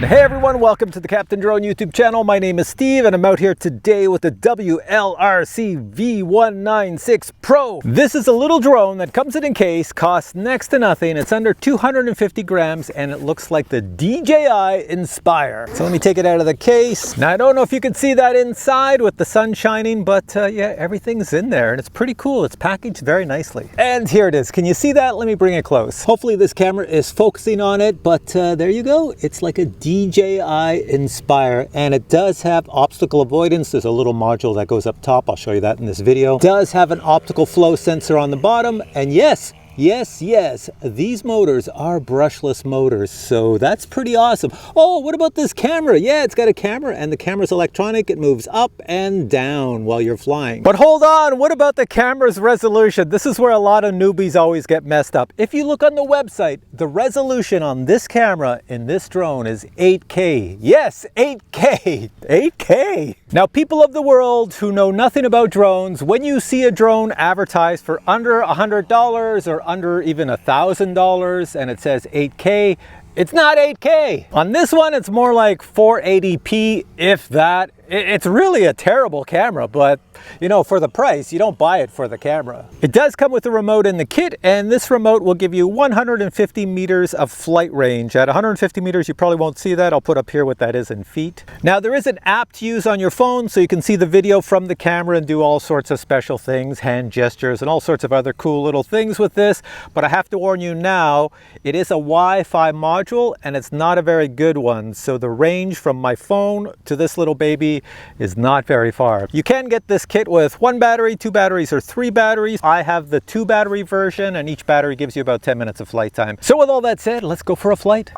Hey everyone, welcome to the Captain Drone YouTube channel. My name is Steve and I'm out here today with the WLRC V196 Pro. This is a little drone that comes in a case, costs next to nothing. It's under 250 grams and it looks like the DJI Inspire. So let me take it out of the case. Now I don't know if you can see that inside with the sun shining, but yeah, everything's in there and it's pretty cool. It's packaged very nicely. And here it is. Can you see that? Let me bring it close. Hopefully this camera is focusing on it, but there you go. It's like a DJI Inspire, and it does have obstacle avoidance. There's a little module that goes up top. I'll show you that in this video. It does have an optical flow sensor on the bottom, and yes, these motors are brushless motors, so that's pretty awesome. Oh, what about this camera? Yeah, it's got a camera, and the camera's electronic. It moves up and down while you're flying. But hold on, what about the camera's resolution? This is where a lot of newbies always get messed up. If you look on the website, the resolution on this camera in this drone is 8K. Yes, 8K. 8K. Now, people of the world who know nothing about drones, when you see a drone advertised for under $100 or under even $1,000 and it says 8K, it's not 8K. On this one, it's more like 480p, if that. It's really a terrible camera, but you know, for the price, you don't buy it for the camera. It does come with a remote in the kit, and this remote will give you 150 meters of flight range. At 150 meters, you probably won't see that. I'll put up here what that is in feet. Now, there is an app to use on your phone, so you can see the video from the camera and do all sorts of special things, hand gestures, and all sorts of other cool little things with this. But I have to warn you now, it is a Wi-Fi module, and it's not a very good one. So the range from my phone to this little baby is not very far. You can get this kit with 1 battery, 2 batteries, or 3 batteries. I have the 2 battery version, and each battery gives you about 10 minutes of flight time. So with all that said, let's go for a flight.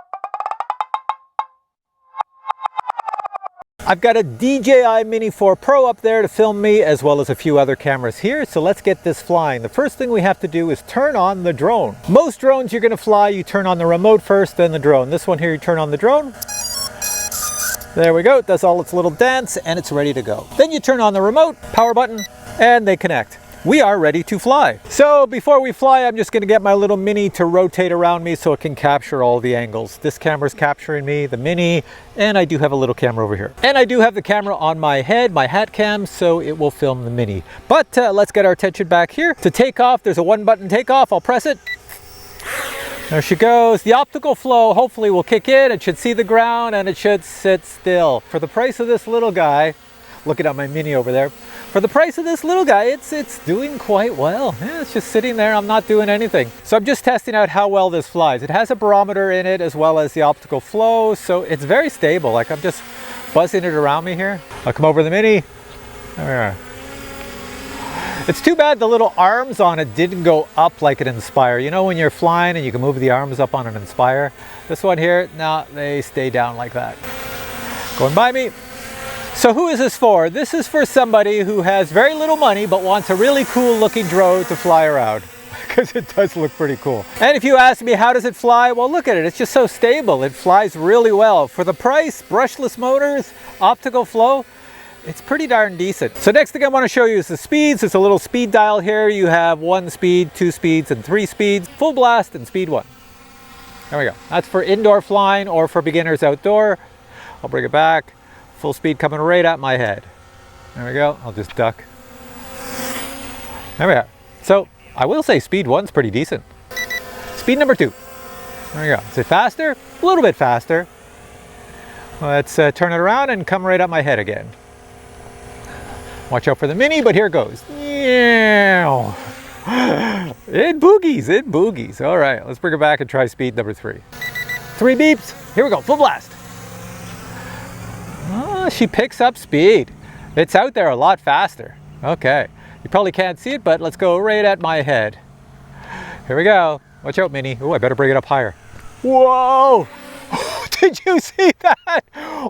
I've got a DJI Mini 4 Pro up there to film me, as well as a few other cameras here. So let's get this flying. The first thing we have to do is turn on the drone. Most drones you're going to fly, you turn on the remote first, then the drone. This one here, you turn on the drone. There we go, it does all its little dance and it's ready to go. Then you turn on the remote, power button, and they connect. We are ready to fly. So before we fly, I'm just gonna get my little Mini to rotate around me so it can capture all the angles. This camera's capturing me, the Mini, and I do have a little camera over here. And I do have the camera on my head, my hat cam, so it will film the Mini. But let's get our attention back here. To take off, there's a 1-button takeoff. I'll press it. There she goes. The optical flow hopefully will kick in. It should see the ground and it should sit still. For the price of this little guy, looking at my Mini over there, for the price of this little guy, it's doing quite well. Yeah, it's just sitting there. I'm not doing anything. So I'm just testing out how well this flies. It has a barometer in it as well as the optical flow. So it's very stable. Like, I'm just buzzing it around me here. I'll come over the Mini. There we are. It's too bad the little arms on it didn't go up like an Inspire. You know when you're flying and you can move the arms up on an Inspire? This one here, no, they stay down like that. Going by me. So who is this for? This is for somebody who has very little money but wants a really cool looking drone to fly around. Because it does look pretty cool. And if you ask me how does it fly, well, look at it. It's just so stable. It flies really well. For the price, brushless motors, optical flow, it's pretty darn decent. So next thing I want to show you is the speeds. There's a little speed dial here. You have 1 speed, 2 speeds, and 3 speeds. Full blast and speed 1. There we go. That's for indoor flying or for beginners outdoor. I'll bring it back. Full speed coming right at my head. There we go. I'll just duck. There we are. So I will say speed 1's pretty decent. Speed number 2. There we go. Is it faster? A little bit faster. Let's turn it around and come right at my head again. Watch out for the Mini, but here it goes. Yeah. It boogies. All right, let's bring it back and try speed number 3. 3 beeps. Here we go, full blast. Oh, she picks up speed. It's out there a lot faster. Okay, you probably can't see it, but let's go right at my head. Here we go. Watch out, Mini. Oh, I better bring it up higher. Whoa! Did you see that?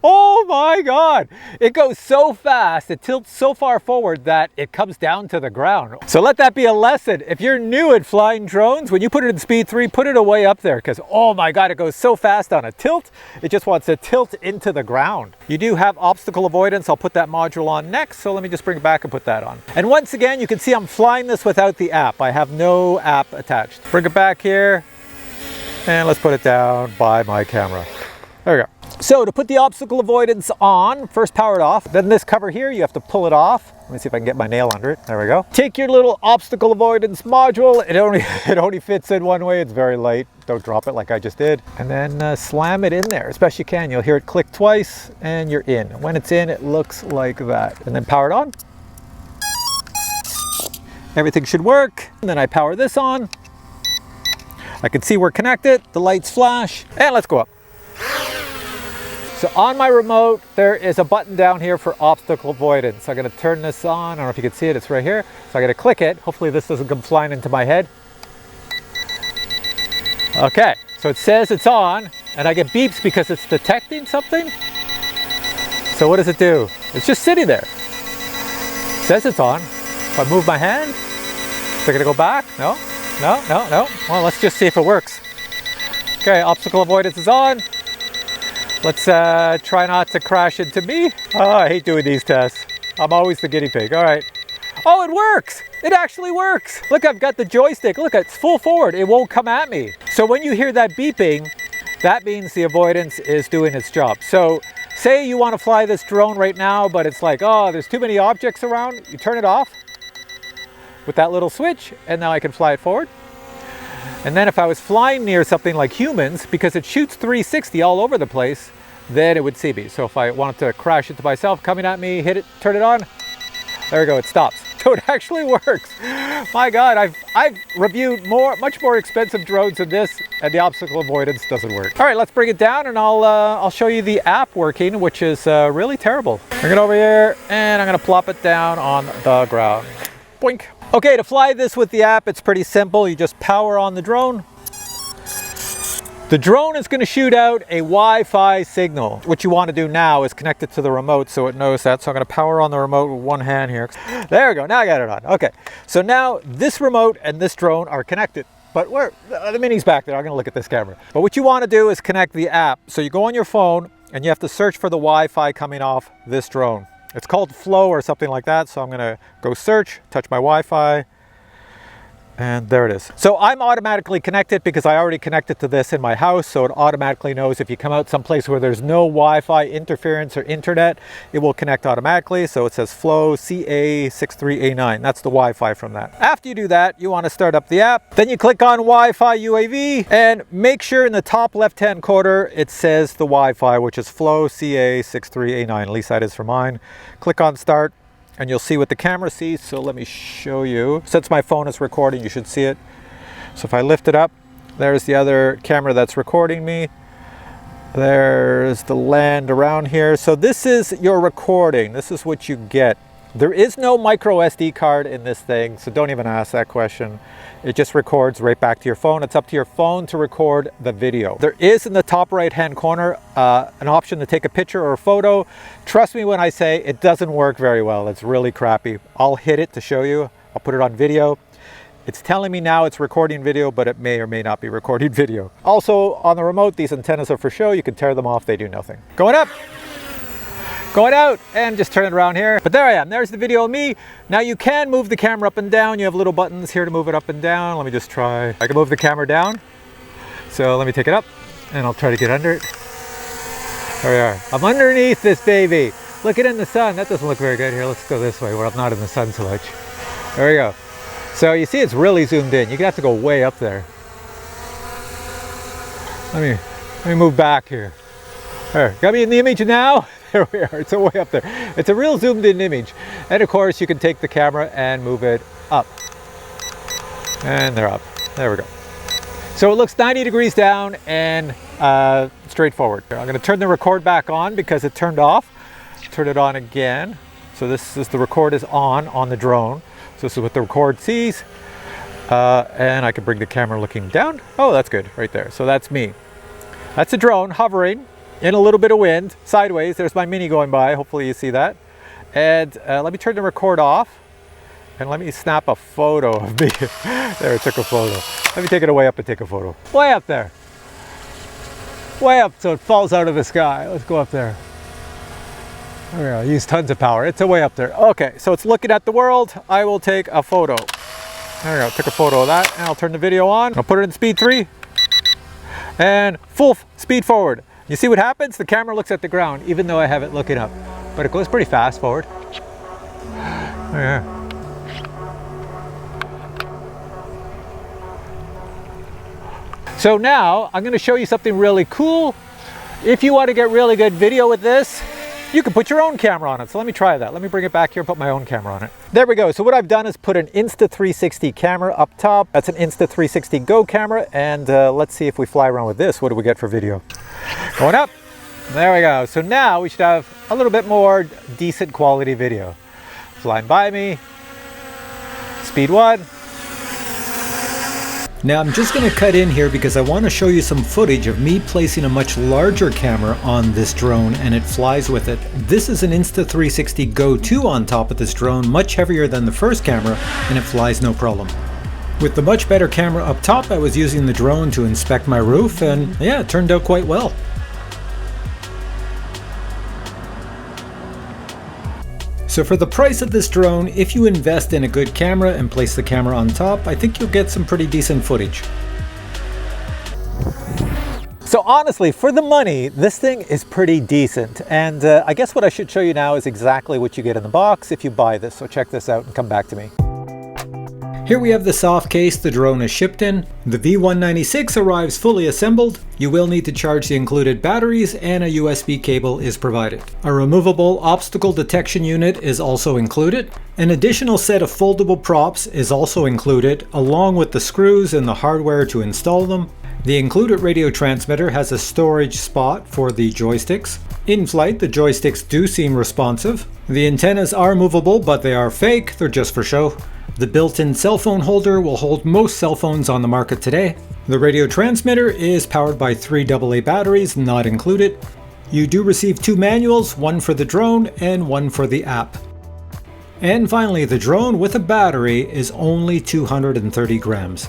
Oh my God. It goes so fast, it tilts so far forward that it comes down to the ground. So let that be a lesson. If you're new at flying drones, when you put it in speed 3, put it away up there because, oh my God, it goes so fast on a tilt. It just wants to tilt into the ground. You do have obstacle avoidance. I'll put that module on next. So let me just bring it back and put that on. And once again, you can see I'm flying this without the app. I have no app attached. Bring it back here and let's put it down by my camera. There we go. So to put the obstacle avoidance on, first power it off. Then this cover here, you have to pull it off. Let me see if I can get my nail under it. There we go. Take your little obstacle avoidance module. It only fits in one way. It's very light. Don't drop it like I just did. And then slam it in there as best you can. You'll hear it click twice and you're in. When it's in, it looks like that. And then power it on. Everything should work. And then I power this on. I can see we're connected. The lights flash. And let's go up. So on my remote, there is a button down here for obstacle avoidance. I'm going to turn this on. I don't know if you can see it. It's right here. So I'm going to click it. Hopefully this doesn't come flying into my head. Okay, so it says it's on, and I get beeps because it's detecting something. So what does it do? It's just sitting there. It says it's on. If I move my hand, is it going to go back? No, no, no, no. Well, let's just see if it works. Okay, obstacle avoidance is on. Let's try not to crash into me. Oh, I hate doing these tests. I'm always the guinea pig. All right. Oh, it works. It actually works. Look, I've got the joystick. Look, it's full forward. It won't come at me. So when you hear that beeping, that means the avoidance is doing its job. So say you want to fly this drone right now, but it's like, oh, there's too many objects around. You turn it off with that little switch, and now I can fly it forward. And then if I was flying near something like humans, because it shoots 360 all over the place, then it would see me. So if I wanted to crash into myself, coming at me, hit it, turn it on, there we go, it stops. So it actually works. My God, I've reviewed much more expensive drones than this, and the obstacle avoidance doesn't work. All right, let's bring it down, and I'll show you the app working, which is really terrible. Bring it over here, and I'm gonna plop it down on the ground. Boink. Okay, to fly this with the app, it's pretty simple. You just power on the drone. The drone is going to shoot out a Wi-Fi signal. What you want to do now is connect it to the remote so it knows that. So I'm going to power on the remote with one hand here. There we go. Now I got it on. Okay. So now this remote and this drone are connected. But the Mini's back there. I'm going to look at this camera. But what you want to do is connect the app. So you go on your phone and you have to search for the Wi-Fi coming off this drone. It's called Flow or something like that. So I'm going to go search, touch my Wi-Fi. And there it is. So I'm automatically connected because I already connected to this in my house. So it automatically knows if you come out someplace where there's no Wi-Fi interference or internet, it will connect automatically. So it says Flow CA63A9. That's the Wi-Fi from that. After you do that, you want to start up the app. Then you click on Wi-Fi UAV and make sure in the top left-hand corner, it says the Wi-Fi, which is Flow CA63A9. At least that is for mine. Click on Start. And you'll see what the camera sees. So let me show you. Since my phone is recording, you should see it. So if I lift it up, there's the other camera that's recording me. There's the land around here. So this is your recording. This is what you get. There is no micro SD card in this thing, so don't even ask that question. It just records right back to your phone. It's up to your phone to record the video. There is in the top right hand corner an option to take a picture or a photo. Trust me when I say it doesn't work very well. It's really crappy. I'll hit it to show you. I'll put it on video. It's telling me now it's recording video, but it may or may not be recording video. Also on the remote, these antennas are for show. You can tear them off, they do nothing. Going up. Going out and just turn it around here. But there I am, there's the video of me. Now you can move the camera up and down. You have little buttons here to move it up and down. Let me just try. I can move the camera down. So let me take it up and I'll try to get under it. There we are. I'm underneath this baby. Look it in the sun. That doesn't look very good. Here, let's go this way where I'm not in the sun so much. There we go. So you see it's really zoomed in. You're gonna have to go way up there. Let me move back here. There, got me in the image now? There we are, it's way up there. It's a real zoomed in image. And of course you can take the camera and move it up. And they're up, there we go. So it looks 90 degrees down and straightforward. I'm gonna turn the record back on because it turned off. Turn it on again. So this is the record is on the drone. So this is what the record sees. And I can bring the camera looking down. Oh, that's good, right there. So that's me. That's a drone hovering in a little bit of wind, sideways. There's my Mini going by, hopefully you see that. And let me turn the record off and let me snap a photo of me. There, I took a photo. Let me take it way up and take a photo. Way up there. Way up so it falls out of the sky. Let's go up there. There we go, use tons of power. It's way up there. Okay, so it's looking at the world. I will take a photo. There we go, took a photo of that and I'll turn the video on. I'll put it in speed 3 and full speed forward. You see what happens? The camera looks at the ground, even though I have it looking up. But it goes pretty fast forward. There. So now I'm going to show you something really cool. If you want to get really good video with this, you can put your own camera on it. So let me try that. Let me bring it back here and put my own camera on it. There we go. So what I've done is put an Insta360 camera up top. That's an Insta360 Go camera. And let's see if we fly around with this. What do we get for video? Going up. There we go. So now we should have a little bit more decent quality video. Flying by me. Speed 1. Now I'm just going to cut in here because I want to show you some footage of me placing a much larger camera on this drone and it flies with it. This is an Insta360 Go 2 on top of this drone, much heavier than the first camera, and it flies no problem. With the much better camera up top, I was using the drone to inspect my roof, and yeah, it turned out quite well. So for the price of this drone, if you invest in a good camera and place the camera on top, I think you'll get some pretty decent footage. So honestly, for the money, this thing is pretty decent. And I guess what I should show you now is exactly what you get in the box if you buy this. So check this out and come back to me. Here we have the soft case the drone is shipped in. The V196 arrives fully assembled. You will need to charge the included batteries and a USB cable is provided. A removable obstacle detection unit is also included. An additional set of foldable props is also included, along with the screws and the hardware to install them. The included radio transmitter has a storage spot for the joysticks. In flight, the joysticks do seem responsive. The antennas are movable, but they are fake, they're just for show. The built-in cell phone holder will hold most cell phones on the market today. The radio transmitter is powered by 3 AA batteries, not included. You do receive 2 manuals, one for the drone and one for the app. And finally, the drone with a battery is only 230 grams.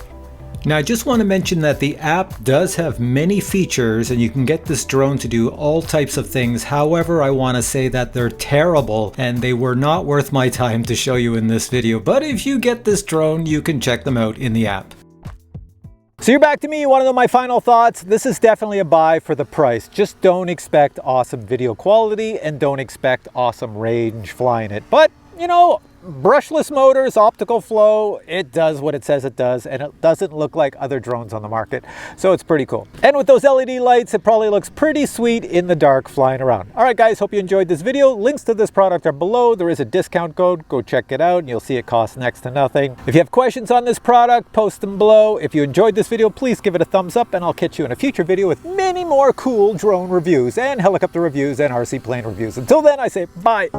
Now I just want to mention that the app does have many features and you can get this drone to do all types of things. However, I want to say that they're terrible and they were not worth my time to show you in this video. But if you get this drone, you can check them out in the app. So you're back to me, you want to know my final thoughts? This is definitely a buy for the price. Just don't expect awesome video quality and don't expect awesome range flying it. But, you know, brushless motors, optical flow, it does what it says it does, and it doesn't look like other drones on the market. So it's pretty cool. And with those LED lights, it probably looks pretty sweet in the dark flying around. All right, guys, hope you enjoyed this video. Links to this product are below. There is a discount code. Go check it out, and you'll see it costs next to nothing. If you have questions on this product, post them below. If you enjoyed this video, please give it a thumbs up, and I'll catch you in a future video with many more cool drone reviews and helicopter reviews and RC plane reviews. Until then, I say bye.